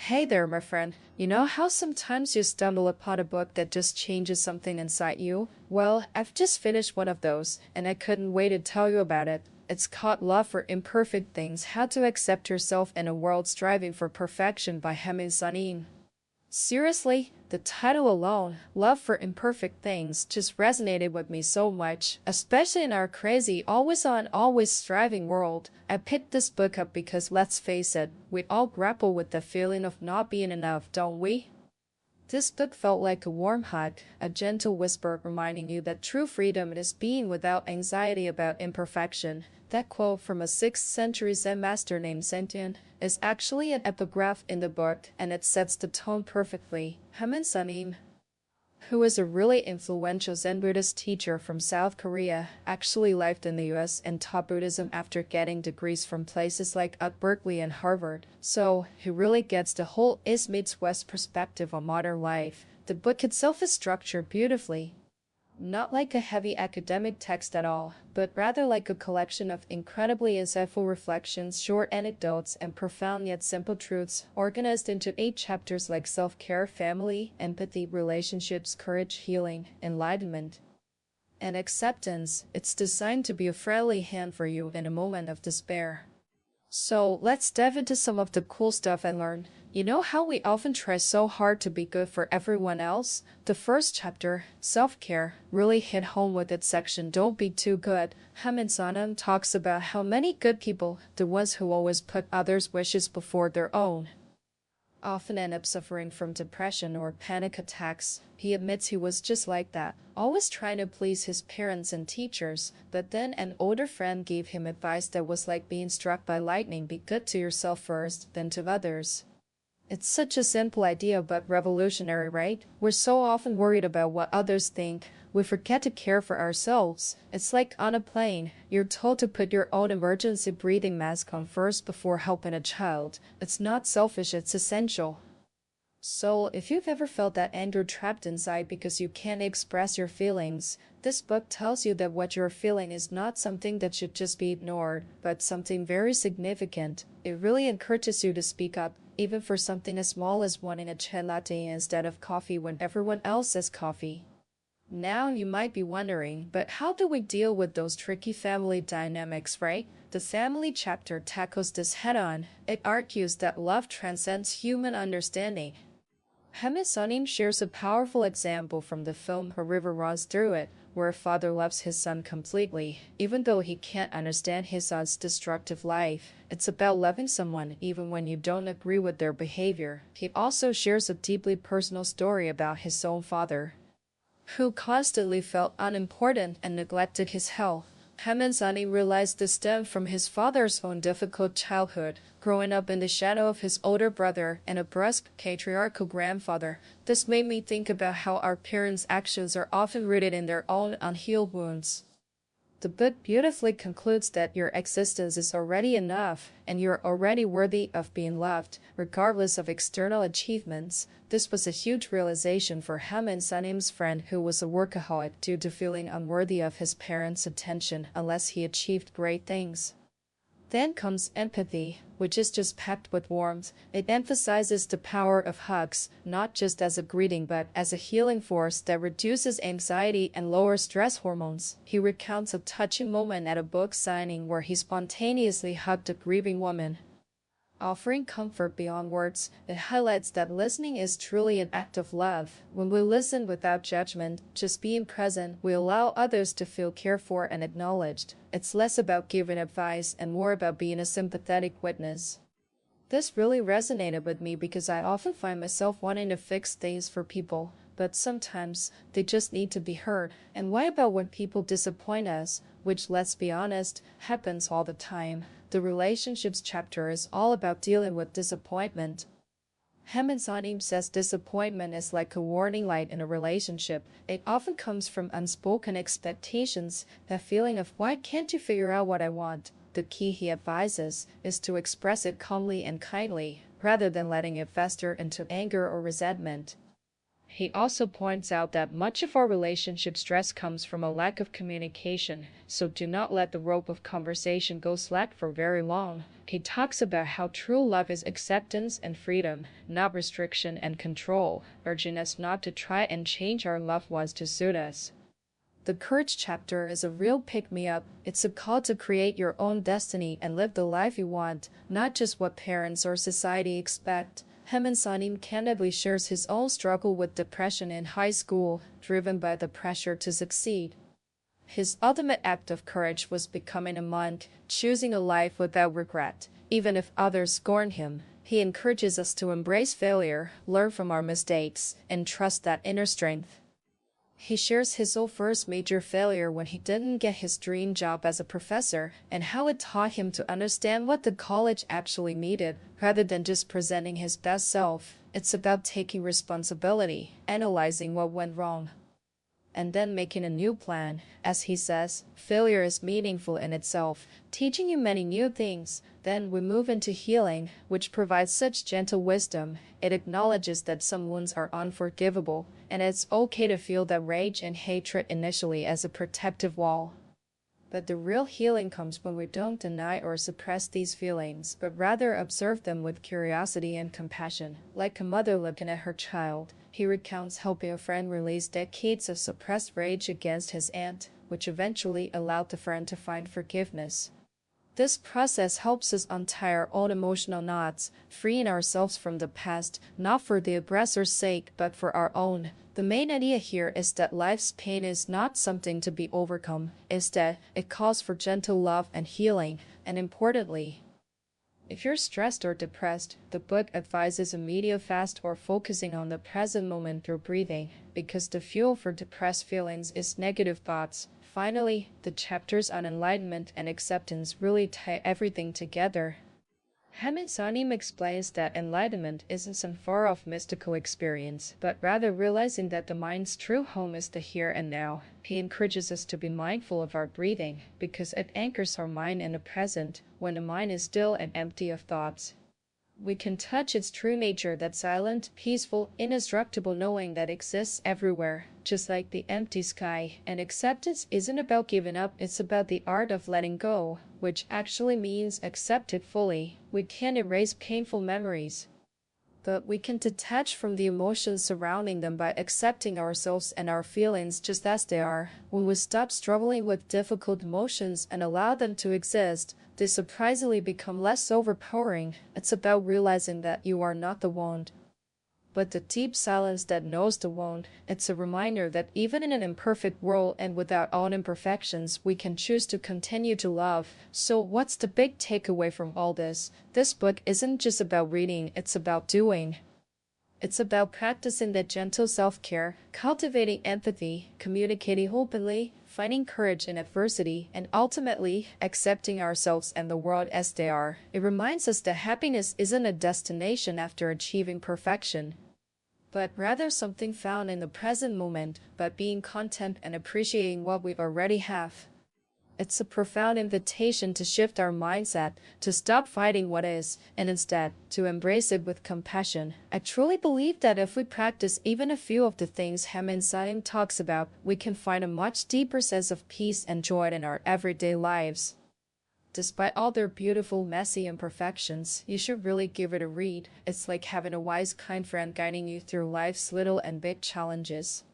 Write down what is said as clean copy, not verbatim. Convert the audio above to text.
Hey there, my friend. You know how sometimes you stumble upon a book that just changes something inside you? Well, I've just finished one of those, and I couldn't wait to tell you about it. It's called Love for Imperfect Things: How to Accept Yourself in a World Striving for Perfection by Hemin Sanin. Seriously, the title alone, Love for Imperfect Things, just resonated with me so much, especially in our crazy, always on, always striving world. I picked this book up because let's face it, we all grapple with the feeling of not being enough, don't we? This book felt like a warm hug, a gentle whisper reminding you that true freedom is being without anxiety about imperfection. That quote from a 6th century Zen master named Sentian is actually an epigraph in the book, and it sets the tone perfectly. Haemin Sanim, who is a really influential Zen Buddhist teacher from South Korea, actually lived in the US and taught Buddhism after getting degrees from places like at Berkeley and Harvard. So, he really gets the whole East meets West perspective on modern life. The book itself is structured beautifully. Not like a heavy academic text at all, but rather like a collection of incredibly insightful reflections, short anecdotes, and profound yet simple truths, organized into 8 chapters like self-care, family, empathy, relationships, courage, healing, enlightenment, and acceptance. It's designed to be a friendly hand for you in a moment of despair. So, let's dive into some of the cool stuff I learned. You know how we often try so hard to be good for everyone else? The first chapter, Self-Care, really hit home with its section Don't Be Too Good. Haemin Sanan talks about how many good people, the ones who always put others' wishes before their own, often end up suffering from depression or panic attacks. He admits he was just like that, always trying to please his parents and teachers, but then an older friend gave him advice that was like being struck by lightning: be good to yourself first, then to others. It's such a simple idea but revolutionary, right? We're so often worried about what others think, we forget to care for ourselves. It's like on a plane, you're told to put your own emergency breathing mask on first before helping a child. It's not selfish, it's essential. So, if you've ever felt that anger trapped inside because you can't express your feelings, this book tells you that what you're feeling is not something that should just be ignored, but something very significant. It really encourages you to speak up, even for something as small as wanting a chai latte instead of coffee when everyone else has coffee. Now you might be wondering, but how do we deal with those tricky family dynamics, right? The family chapter tackles this head-on. It argues that love transcends human understanding. Haemin Sanim shares a powerful example from the film A River Runs Through It, where a father loves his son completely, even though he can't understand his son's destructive life. It's about loving someone even when you don't agree with their behavior. He also shares a deeply personal story about his own father, who constantly felt unimportant and neglected his health. Hamenzani realized this stemmed from his father's own difficult childhood, growing up in the shadow of his older brother and a brusque, patriarchal grandfather. This made me think about how our parents' actions are often rooted in their own unhealed wounds. The book beautifully concludes that your existence is already enough, and you're already worthy of being loved, regardless of external achievements. This was a huge realization for Haemin Sanim's friend, who was a workaholic due to feeling unworthy of his parents' attention unless he achieved great things. Then comes empathy, which is just packed with warmth. It emphasizes the power of hugs, not just as a greeting but as a healing force that reduces anxiety and lowers stress hormones. He recounts a touching moment at a book signing where he spontaneously hugged a grieving woman, offering comfort beyond words. It highlights that listening is truly an act of love. When we listen without judgment, just being present, we allow others to feel cared for and acknowledged. It's less about giving advice and more about being a sympathetic witness. This really resonated with me because I often find myself wanting to fix things for people, but sometimes they just need to be heard. And what about when people disappoint us, which, let's be honest, happens all the time? The relationships chapter is all about dealing with disappointment. Haemin Sanim says disappointment is like a warning light in a relationship. It often comes from unspoken expectations, that feeling of why can't you figure out what I want? The key, he advises, is to express it calmly and kindly, rather than letting it fester into anger or resentment. He also points out that much of our relationship stress comes from a lack of communication, so do not let the rope of conversation go slack for very long. He talks about how true love is acceptance and freedom, not restriction and control, urging us not to try and change our loved ones to suit us. The courage chapter is a real pick-me-up. It's a call to create your own destiny and live the life you want, not just what parents or society expect. Hemant Sanim candidly shares his own struggle with depression in high school, driven by the pressure to succeed. His ultimate act of courage was becoming a monk, choosing a life without regret, even if others scorn him. He encourages us to embrace failure, learn from our mistakes, and trust that inner strength. He shares his own first major failure when he didn't get his dream job as a professor, and how it taught him to understand what the college actually needed, rather than just presenting his best self. It's about taking responsibility, analyzing what went wrong, and then making a new plan. As he says, failure is meaningful in itself, teaching you many new things. Then we move into healing, which provides such gentle wisdom. It acknowledges that some wounds are unforgivable, and it's okay to feel that rage and hatred initially as a protective wall. But the real healing comes when we don't deny or suppress these feelings, but rather observe them with curiosity and compassion. Like a mother looking at her child, he recounts helping a friend release decades of suppressed rage against his aunt, which eventually allowed the friend to find forgiveness. This process helps us untie our own emotional knots, freeing ourselves from the past, not for the aggressor's sake, but for our own. The main idea here is that life's pain is not something to be overcome. Instead, it calls for gentle love and healing, and importantly, if you're stressed or depressed, the book advises immediate fast or focusing on the present moment through breathing, because the fuel for depressed feelings is negative thoughts. Finally, the chapters on enlightenment and acceptance really tie everything together. Hemant Sanim explains that enlightenment isn't some far-off mystical experience, but rather realizing that the mind's true home is the here and now. He encourages us to be mindful of our breathing, because it anchors our mind in the present. When the mind is still and empty of thoughts, we can touch its true nature, that silent, peaceful, indestructible knowing that exists everywhere, just like the empty sky. And acceptance isn't about giving up, it's about the art of letting go, which actually means accept it fully. We can't erase painful memories, but we can detach from the emotions surrounding them by accepting ourselves and our feelings just as they are. When we stop struggling with difficult emotions and allow them to exist, they surprisingly become less overpowering. It's about realizing that you are not the wound, but the deep silence that knows the wound. It's a reminder that even in an imperfect world and without all imperfections, we can choose to continue to love. So what's the big takeaway from all this? This book isn't just about reading, it's about doing. It's about practicing that gentle self-care, cultivating empathy, communicating openly, finding courage in adversity, and ultimately accepting ourselves and the world as they are. It reminds us that happiness isn't a destination after achieving perfection, but rather something found in the present moment, by being content and appreciating what we already have. It's a profound invitation to shift our mindset, to stop fighting what is, and instead, to embrace it with compassion. I truly believe that if we practice even a few of the things Hemant Sanim talks about, we can find a much deeper sense of peace and joy in our everyday lives. Despite all their beautiful, messy imperfections, you should really give it a read. It's like having a wise, kind friend guiding you through life's little and big challenges.